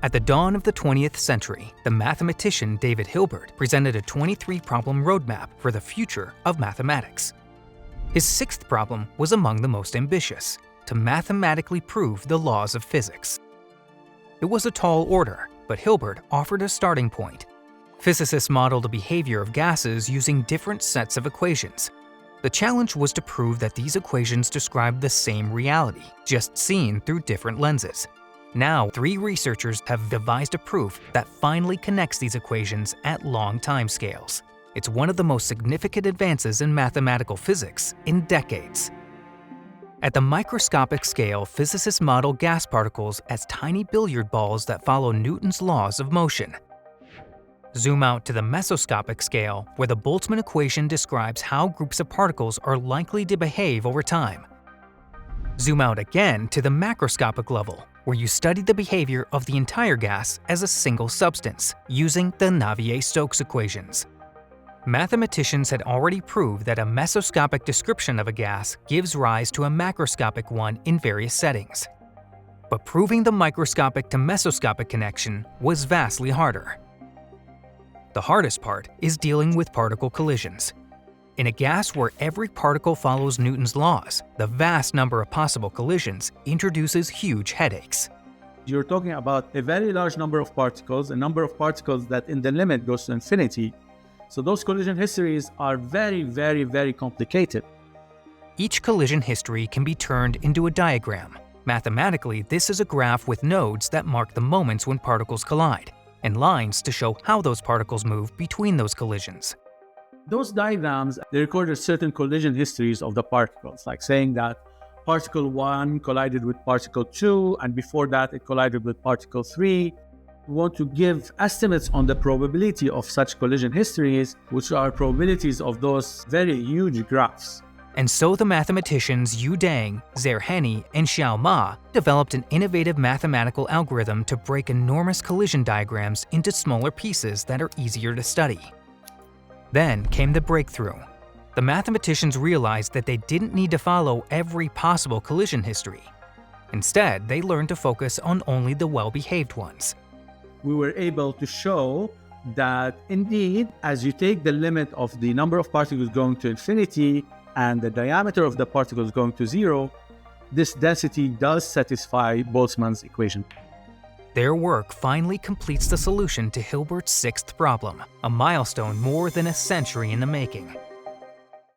At the dawn of the 20th century, the mathematician David Hilbert presented a 23-problem roadmap for the future of mathematics. His sixth problem was among the most ambitious: to mathematically prove the laws of physics. It was a tall order, but Hilbert offered a starting point. Physicists modeled the behavior of gases using different sets of equations. The challenge was to prove that these equations described the same reality, just seen through different lenses. Now, 3 researchers have devised a proof that finally connects these equations at long timescales. It's one of the most significant advances in mathematical physics in decades. At the microscopic scale, physicists model gas particles as tiny billiard balls that follow Newton's laws of motion. Zoom out to the mesoscopic scale, where the Boltzmann equation describes how groups of particles are likely to behave over time. Zoom out again to the macroscopic level, where you study the behavior of the entire gas as a single substance, using the Navier-Stokes equations. Mathematicians had already proved that a mesoscopic description of a gas gives rise to a macroscopic one in various settings. But proving the microscopic to mesoscopic connection was vastly harder. The hardest part is dealing with particle collisions. In a gas where every particle follows Newton's laws, the vast number of possible collisions introduces huge headaches. You're talking about a very large number of particles, a number of particles that in the limit goes to infinity. So those collision histories are very, very, very complicated. Each collision history can be turned into a diagram. Mathematically, this is a graph with nodes that mark the moments when particles collide, and lines to show how those particles move between those collisions. Those diagrams, they recorded certain collision histories of the particles, like saying that particle 1 collided with particle 2, and before that it collided with particle 3. We want to give estimates on the probability of such collision histories, which are probabilities of those very huge graphs. And so the mathematicians Yu Deng, Zaher Hani, and Xiao Ma developed an innovative mathematical algorithm to break enormous collision diagrams into smaller pieces that are easier to study. Then came the breakthrough. The mathematicians realized that they didn't need to follow every possible collision history. Instead, they learned to focus on only the well-behaved ones. We were able to show that indeed, as you take the limit of the number of particles going to infinity and the diameter of the particles going to 0, this density does satisfy Boltzmann's equation. Their work finally completes the solution to Hilbert's sixth problem, a milestone more than a century in the making.